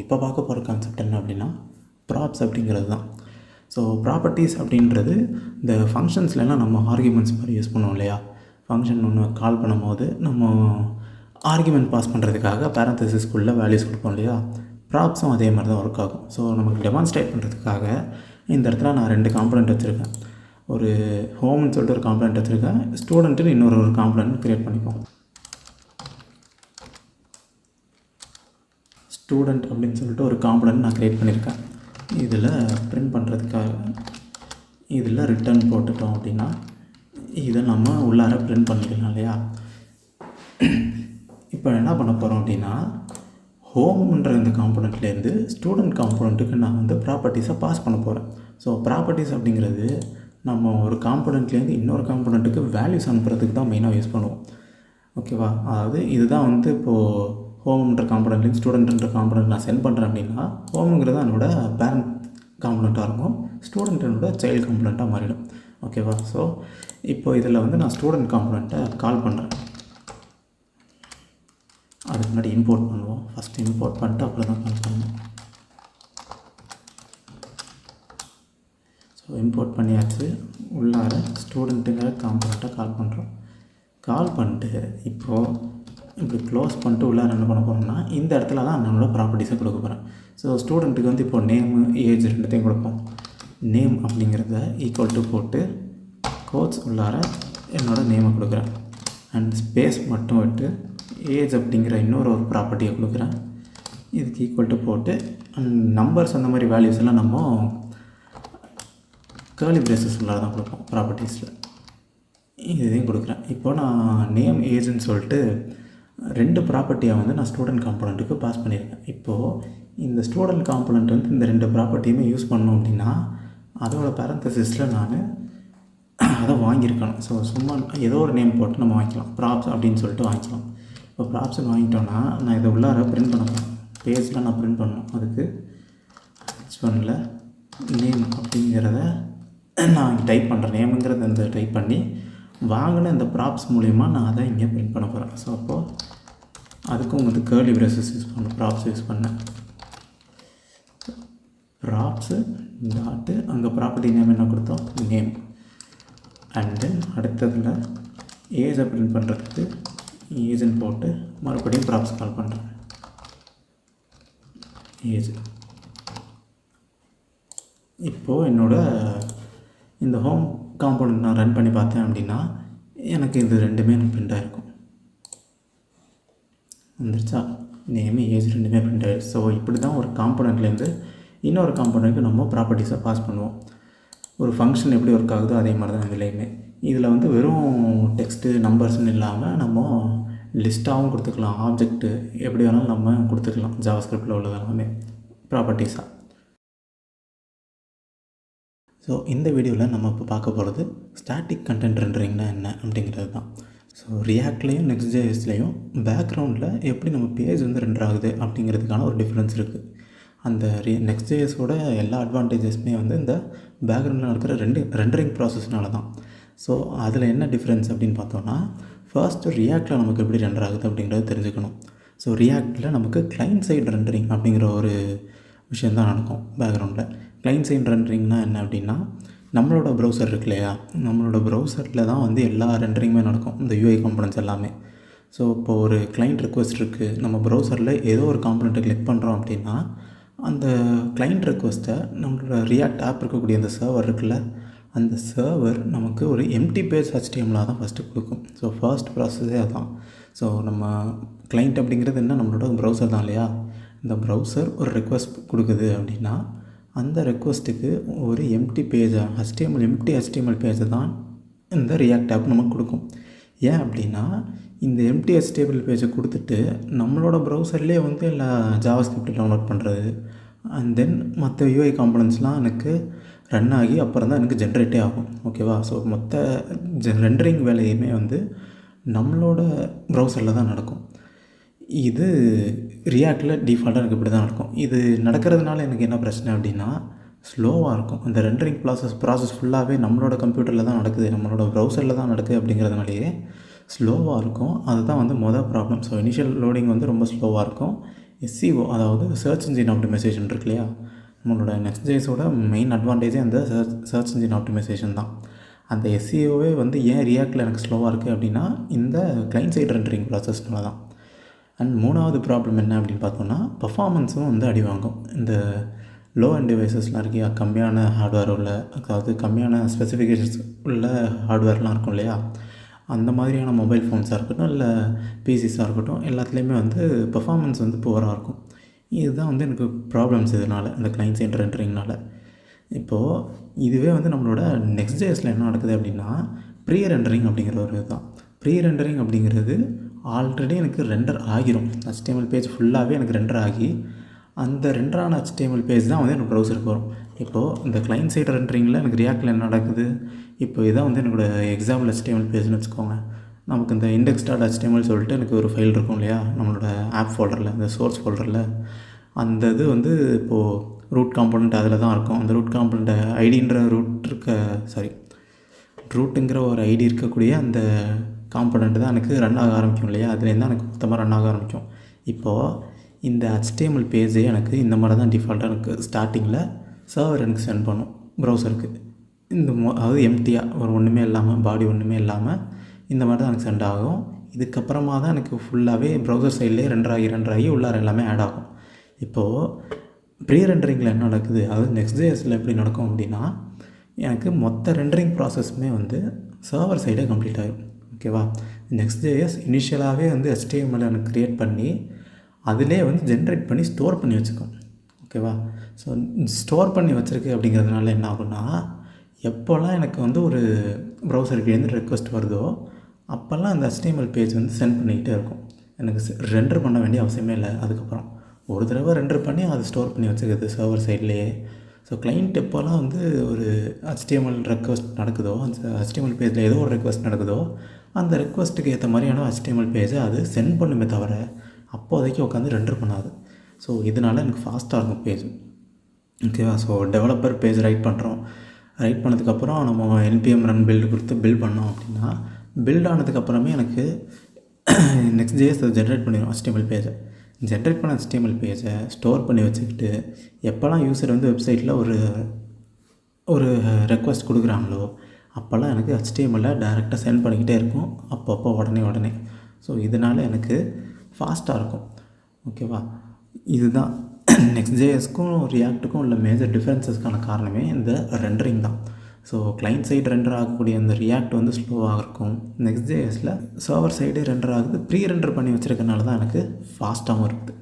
இப்போ பார்க்க போகிற கான்செப்ட் என்ன அப்படின்னா ப்ராப்ஸ் அப்படிங்கிறது தான். ஸோ ப்ராப்பர்ட்டிஸ் அப்படின்றது இந்த ஃபங்க்ஷன்ஸ்லாம் நம்ம ஆர்குமெண்ட்ஸ் மாதிரி யூஸ் பண்ணுவோம் இல்லையா. ஃபங்க்ஷன் ஒன்று கால் பண்ணும்போது நம்ம ஆர்குமெண்ட் பாஸ் பண்ணுறதுக்காக பேரந்தசிஸ்குள்ளே வேல்யூஸ் கொடுப்போம் இல்லையா. ப்ராப்ஸும் அதே மாதிரி தான் ஒர்க் ஆகும். ஸோ நமக்கு டெமான்ஸ்ட்ரேட் பண்ணுறதுக்காக இந்த இடத்துல நான் 2 காம்பனண்ட் வச்சுருக்கேன். ஒரு ஹோம்னு சொல்லிட்டு ஒரு காம்பனண்ட் வச்சுருக்கேன், ஸ்டூடெண்ட்டுன்னு இன்னொரு காம்பனண்ட் க்ரியேட் பண்ணிப்போம். ஸ்டூடெண்ட் அப்படின்னு சொல்லிட்டு ஒரு காம்பனண்ட் நான் க்ரியேட் பண்ணியிருக்கேன். இதில் பிரிண்ட் பண்ணுறதுக்காக இதில் ரிட்டர்ன் போட்டுட்டோம் அப்படின்னா இதை நம்ம உள்ளார பிரிண்ட் பண்ணிக்கலாம் இல்லையா. இப்போ என்ன பண்ண போகிறோம் அப்படின்னா ஹோம்ன்ற இந்த காம்பனண்ட்லேருந்து ஸ்டூடெண்ட் காம்பனண்ட்டுக்கு நான் வந்து ப்ராப்பர்ட்டிஸை பாஸ் பண்ண போகிறேன். ஸோ ப்ராப்பர்ட்டிஸ் அப்படிங்கிறது நம்ம ஒரு காம்பனண்ட்லேருந்து இன்னொரு காம்பனண்ட்டுக்கு வேல்யூஸ் அனுப்புறதுக்கு தான் மெயினாக யூஸ் பண்ணுவோம். ஓகேவா. அதாவது இதுதான் வந்து இப்போது ஹோம்ன்ற காம்பனண்ட்லேருந்து ஸ்டூடெண்ட்ன்ற காம்பனண்ட் நான் சென்ட் பண்ணுறேன் அப்படின்னா ஹோமுங்கிறது என்னோட பேரண்ட் காம்பனண்ட்டாக இருக்கும், ஸ்டூடெண்ட் என்னோட சைல்டு காம்பனண்ட்டாக மாறிடும். ஓகேவா. ஸோ இப்போ இதில் வந்து நான் ஸ்டூடெண்ட் காம்பனண்ட்டை கால் பண்ணுறேன். அதுக்கு முன்னாடி இம்போர்ட் பண்ணுவோம். ஃபஸ்ட்டு இம்போர்ட் பண்ணிட்டு அப்புறம் தான் கால் பண்ணுவோம். ஸோ இம்போர்ட் பண்ணியாச்சு. உள்ளார ஸ்டூடெண்ட்டுங்கிற காம்பனண்ட்டை கால் பண்ணுறோம். கால் பண்ணிட்டு இப்போது இப்படி க்ளோஸ் பண்ணிட்டு உள்ளார என்ன பண்ண போகிறோம்னா இந்த இடத்துல தான் நம்மளோட ப்ராப்பர்ட்டிஸை கொடுக்க போகிறேன். ஸோ ஸ்டூடெண்ட்டுக்கு வந்து இப்போது நேமு ஏஜ் ரெண்டுத்தையும் கொடுப்போம். நேம் அப்படிங்கிறத ஈக்குவல் டு போட்டு கோட்ஸ் உள்ளார என்னோடய நேமை கொடுக்குறேன். அண்ட் ஸ்பேஸ் மட்டும் விட்டு ஏஜ் அப்படிங்கிற இன்னொரு ப்ராப்பர்ட்டியை கொடுக்குறேன். இதுக்கு ஈக்குவல் டு போட்டு அண்ட் நம்பர்ஸ் அந்த மாதிரி வேல்யூஸ் எல்லாம் நம்ம கர்லி பிரேசஸ் உள்ளார தான் கொடுப்போம் ப்ராப்பர்ட்டிஸில். இதையும் கொடுக்குறேன். இப்போ நான் நேம் ஏஜ்னு சொல்லிட்டு 2 ப்ராப்பர்ட்டியை வந்து நான் ஸ்டூடெண்ட் காம்பனண்ட்டுக்கு பாஸ் பண்ணியிருக்கேன். இப்போது இந்த ஸ்டூடெண்ட் காம்பனண்ட் வந்து இந்த 2 ப்ராப்பர்ட்டியுமே யூஸ் பண்ணோம் அப்படின்னா அதோடய பேரந்தசிஸில் நான் அதை வாங்கியிருக்கணும். ஸோ சும்மா ஏதோ ஒரு நேம் போட்டு நம்ம வாங்கிக்கலாம், ப்ராப்ஸ் அப்படின்னு சொல்லிட்டு வாங்கிக்கலாம். இப்போ ப்ராப்ஸ்ன்னு வாங்கிட்டோன்னா நான் இதை உள்ளார பிரிண்ட் பண்ண போகிறேன். பேஜில் நான் பிரிண்ட் பண்ணணும். அதுக்கு H1ல் நேம் அப்படிங்கிறத நான் இங்கே டைப் பண்ணுறேன். நேமுங்கிறத இந்த டைப் பண்ணி வாங்கின இந்த ப்ராப்ஸ் மூலிமா நான் அதை இங்கே பிரிண்ட் பண்ண போகிறேன். ஸோ அப்போது அதுக்கும் வந்து கர்லி பிரேசஸ் யூஸ் பண்ணேன், ப்ராப்ஸ் யூஸ் பண்ணேன். ப்ராப்ஸு டாட்டு அங்கே ப்ராப்பர்ட்டி நேம் என்ன கொடுத்தோம், நேம். அண்ட் தென் அடுத்ததில் ஏஜை பிரிண்ட் பண்ணுறதுக்கு ஏஜ்னு போட்டு மறுபடியும் ப்ராப்ஸ் கால் பண்ணுறேன். ஏஜ். இப்போது என்னோடய இந்த ஹோம் காம்பவுண்ட் நான் ரன் பண்ணி பார்த்தேன் அப்படின்னா எனக்கு இது 2மே பிரிண்ட் ஆகிருக்கும். வந்துருச்சா, நேமு ஏஜ் 2மே பிரிண்ட் ஆகிடுச்சு. ஸோ இப்படி தான் ஒரு காம்பனண்ட்லேருந்து இன்னொரு காம்பனண்ட்டுக்கு நம்ம ப்ராப்பர்ட்டிஸை பாஸ் பண்ணுவோம். ஒரு ஃபங்க்ஷன் எப்படி ஒர்க் ஆகுதோ அதே மாதிரி தான் இதுலேயுமே. இதில் வந்து வெறும் டெக்ஸ்ட்டு நம்பர்ஸ்ன்னு இல்லாமல் நம்ம லிஸ்ட்டாகவும் கொடுத்துக்கலாம், ஆப்ஜெக்ட்டு எப்படி வேணாலும் நம்ம கொடுத்துக்கலாம். ஜாவாஸ்கிரிப்டில் உள்ளது எல்லாமே ப்ராப்பர்ட்டிஸாக. ஸோ இந்த வீடியோவில் நம்ம இப்போ பார்க்க போகிறது ஸ்டாட்டிக் கண்டென்ட் ரெண்டரிங்னா என்ன அப்படிங்கிறது தான். ஸோ ரியாக்ட்லேயும் நெக்ஸ்ட்.js-லேயும் பேக்ரவுண்டில் எப்படி நம்ம பேஜ் வந்து ரெண்டர் ஆகுது அப்படிங்கிறதுக்கான ஒரு டிஃப்ரென்ஸ் இருக்குது. அந்த நெக்ஸ்ட்.js-ஓட எல்லா அட்வான்டேஜஸுமே வந்து இந்த பேக்ரவுண்டில் நடக்கிற ரெண்டரிங் ப்ராசஸ்னால தான். ஸோ அதில் என்ன டிஃப்ரென்ஸ் அப்படின்னு பார்த்தோன்னா ஃபர்ஸ்ட்டு ரியாக்டில் நமக்கு எப்படி ரெண்டர் ஆகுது அப்படிங்கிறத தெரிஞ்சுக்கணும். ஸோ ரியாக்டில் நமக்கு கிளைண்ட் சைடு ரெண்டரிங் அப்படிங்கிற ஒரு விஷயந்தான் நடக்கும் பேக்ரவுண்டில். கிளைண்ட் சைடு ரெண்டரிங்னால் என்ன அப்படின்னா நம்மளோட ப்ரௌசர் இருக்கு இல்லையா, நம்மளோட ப்ரௌசரில் தான் வந்து எல்லா ரெண்டரிங்குமே நடக்கும், இந்த UI காம்பனண்ட்ஸ் எல்லாமே. ஸோ இப்போது ஒரு கிளைண்ட் ரிக்வெஸ்ட் இருக்குது, நம்ம ப்ரௌசரில் ஏதோ ஒரு காம்பனண்ட்டை கிளிக் பண்ணுறோம் அப்படின்னா அந்த கிளைண்ட் ரிக்வெஸ்ட்டை நம்மளோட ரியாக்ட் ஆப் இருக்கக்கூடிய அந்த சர்வர் இருக்குல்ல, அந்த சர்வர் நமக்கு ஒரு எம்டி பேஜ் HTML தான் ஃபஸ்ட்டு கொடுக்கும். ஸோ ஃபர்ஸ்ட் ப்ராசஸே அதுதான். ஸோ நம்ம கிளைண்ட் அப்படிங்கிறது என்ன, நம்மளோட ப்ரௌசர் தான் இல்லையா. இந்த ப்ரௌசர் ஒரு ரெக்வெஸ்ட் கொடுக்குது அப்படின்னா அந்த ரெக்வெஸ்ட்டுக்கு ஒரு எம்டி பேஜை எம்டி HTML பேஜை தான் இந்த ரியாக்ட் ஆப் நமக்கு கொடுக்கும். ஏன் அப்படின்னா இந்த எம்டி HTML பேஜை கொடுத்துட்டு நம்மளோட ப்ரௌசர்லேயே வந்து எல்லா ஜாவாஸ்கிரிப்ட் டவுன்லோட் பண்ணுறது அண்ட் தென் மற்ற UI காம்பனண்ட்ஸ்லாம் எனக்கு ரன் ஆகி அப்புறம் தான் எனக்கு ஜென்ரேட்டே ஆகும். ஓகேவா. ஸோ மொத்த ரெண்டரிங் வேலையுமே வந்து நம்மளோட ப்ரௌசரில் தான் நடக்கும். இது ரியாக்டில் டிஃபால்ட்டாக எனக்கு இப்படி தான் நடக்கும். இது நடக்கிறதுனால எனக்கு என்ன பிரச்சனை அப்படின்னா ஸ்லோவாக இருக்கும். அந்த ரெண்டரிங் ப்ராசஸ் ஃபுல்லாகவே நம்மளோட கம்ப்யூட்டரில் தான் நடக்குது, நம்மளோட ப்ரௌசரில் தான் நடக்குது அப்படிங்கிறதுனாலேயே ஸ்லோவாக இருக்கும். அதுதான் வந்து ப்ராப்ளம். ஸோ இனிஷியல் லோடிங் வந்து ரொம்ப ஸ்லோவாக இருக்கும். எஸ்சிஓ அதாவது சர்ச் இன்ஜின் ஆப்டிமைசேஷன் இருக்கு இல்லையா, நம்மளோட நெக்ஸ்ட்.js-ஓட மெயின் அட்வான்டேஜே அந்த சர்ச் இன்ஜின் ஆப்டிமைசேஷன் தான். அந்த எஸ்சிஓவே வந்து ஏன் ரியாக்டில் எனக்கு ஸ்லோவாக இருக்குது அப்படின்னா இந்த கிளைண்ட் சைடு ரெண்டரிங் ப்ராசஸ்னால தான். அண்ட் மூணாவது ப்ராப்ளம் என்ன அப்படின்னு பார்த்தோன்னா பர்ஃபார்மன்ஸும் வந்து அடி வாங்கும். இந்த லோ அண்ட் டிவைசஸ்லாம் இருக்கியா, கம்மியான ஹார்ட்வேர் உள்ள, அதாவது கம்மியான ஸ்பெசிஃபிகேஷன்ஸ் உள்ள ஹார்ட்வேர்லாம் இருக்கும் இல்லையா, அந்த மாதிரியான மொபைல் ஃபோன்ஸாக இருக்கட்டும் இல்லை பிசிஸாக இருக்கட்டும், எல்லாத்துலேயுமே வந்து பர்ஃபார்மன்ஸ் வந்து புவராக இருக்கும். இதுதான் வந்து எனக்கு ப்ராப்ளம்ஸ் இதனால், இந்த கிளைண்ட் சைடு ரெண்டரிங்னால். இப்போது இதுவே வந்து நம்மளோட நெக்ஸ்ட்.js-ல என்ன நடக்குது அப்படின்னா ப்ரீ ரெண்டரிங் அப்படிங்கிற ஒரு இதுதான். ப்ரீ ரெண்டரிங் அப்படிங்கிறது ஆல்ரெடி எனக்கு ரெண்டர் ஆகிரும். HTML பேஜ் ஃபுல்லாகவே எனக்கு ரெண்டர் ஆகி அந்த ரெண்டரான HTML பேஜ் தான் வந்து எனக்கு ப்ரௌசருக்கு வரும். இப்போது இந்த கிளைண்ட் சைடு ரெண்டரிங்கில் எனக்கு ரியாக்டில் என்ன நடக்குது, இப்போ இதான் வந்து என்னோடய எக்ஸாம்பிள் HTML பேஜ்னு வச்சுக்கோங்க. நமக்கு இந்த index.html சொல்லிட்டு எனக்கு ஒரு ஃபைல் இருக்கும் இல்லையா நம்மளோட ஆப் ஃபோல்டரில், இந்த சோர்ஸ் ஃபோல்டரில். அந்த இது வந்து இப்போது ரூட் காம்பனண்ட் அதில் தான் இருக்கும். அந்த ரூட் காம்பனண்ட்டை ஐடின்ற ரூட்டுங்கிற ஒரு ஐடி இருக்கக்கூடிய அந்த காம்பனண்ட் தான் எனக்கு ரன் ஆக ஆரம்பிக்கும் இல்லையா, அதுலேருந்து தான் எனக்கு மொத்தமாக ரன் ஆக ஆரம்பிக்கும். இப்போது இந்த HTML பேஜே எனக்கு இந்த மாதிரி தான் டிஃபால்ட்டாக எனக்கு ஸ்டார்டிங்கில் சர்வர் எனக்கு சென்ட் பண்ணும் ப்ரௌசருக்கு. அதாவது எம்டியாக ஒரு ஒன்றுமே இல்லாமல், பாடி ஒன்றுமே இல்லாமல் இந்த மாதிரி தான் எனக்கு சென்ட் ஆகும். இதுக்கப்புறமா தான் எனக்கு ஃபுல்லாகவே ப்ரௌசர் சைட்லேயே ரெண்டராகி உள்ளார எல்லாமே ஆட் ஆகும். இப்போது ப்ரீ ரெண்டரிங்கில் என்ன நடக்குது, அதாவது நெக்ஸ்ட்.js-ல எப்படி நடக்கும் அப்படின்னா எனக்கு மொத்த ரெண்டரிங் ப்ராசஸுமே வந்து சர்வர் சைடே கம்ப்ளீட் ஆகிடும். ஓகேவா, நெக்ஸ்ட்.js இனிஷியலாகவே வந்து HTML எனக்கு க்ரியேட் பண்ணி அதிலே வந்து ஜென்ரேட் பண்ணி ஸ்டோர் பண்ணி வச்சுக்கும். ஓகேவா, ஸோ ஸ்டோர் பண்ணி வச்சுருக்கு அப்படிங்கிறதுனால என்ன ஆகுன்னா எப்போல்லாம் எனக்கு வந்து ஒரு ப்ரௌசருக்கு ரெக்வஸ்ட் வருதோ அப்போல்லாம் அந்த HTML பேஜ் வந்து சென்ட் பண்ணிக்கிட்டே இருக்கும். எனக்கு ரெண்டர் பண்ண வேண்டிய அவசியமே இல்லை. அதுக்கப்புறம் ஒரு தடவை ரெண்டர் பண்ணி அதை ஸ்டோர் பண்ணி வச்சுக்கிறது சர்வர் சைட்லேயே. ஸோ கிளைண்ட் எப்போல்லாம் வந்து ஒரு HTML ரெக்வஸ்ட் நடக்குதோ, அந்த HTML பேஜில் ஏதோ ஒரு ரெக்வஸ்ட் நடக்குதோ அந்த ரெக்வஸ்ட்டுக்கு ஏற்ற மாதிரியான HTML பேஜை அது சென்ட் பண்ணுமே தவிர அப்போதைக்கு உட்காந்து ரெண்டர் பண்ணாது. ஸோ இதனால் எனக்கு ஃபாஸ்ட்டாக இருக்கும் பேஜ். ஓகேவா, ஸோ டெவலப்பர் பேஜ் ரைட் பண்ணதுக்கப்புறம் நம்ம npm run build கொடுத்து பில்ட் பண்ணோம் அப்படின்னா பில்ட் ஆனதுக்கப்புறமே எனக்கு நெக்ஸ்ட்.js அதை ஜென்ரேட் பண்ணிடும். HTML பேஜை ஜென்ரேட் பண்ண HTML பேஜை ஸ்டோர் பண்ணி வச்சுக்கிட்டு எப்போல்லாம் யூசர் வந்து வெப்சைட்டில் ஒரு ரெக்வஸ்ட் கொடுக்குறாங்களோ அப்போல்லாம் எனக்கு HTML-ல டைரெக்டாக சென்ட் பண்ணிக்கிட்டே இருக்கும், அப்பப்போ உடனே. ஸோ இதனால் எனக்கு ஃபாஸ்ட்டாக இருக்கும். ஓகேவா, இதுதான் நெக்ஸ்ட்.js-க்கும் ரியாக்ட்டுக்கும் உள்ள மேஜர் டிஃப்ரென்சஸ்க்கான காரணமே இந்த ரெண்டரிங் தான். ஸோ கிளைண்ட் சைடு ரெண்டர் ஆகக்கூடிய அந்த ரியாக்ட் வந்து ஸ்லோவாக இருக்கும். நெக்ஸ்ட்.js-ல சர்வர் சைடே ரெண்டர் ஆகுது, ப்ரீ ரெண்டர் பண்ணி வச்சுருக்கனால தான் எனக்கு ஃபாஸ்ட்டாகவும் இருக்குது.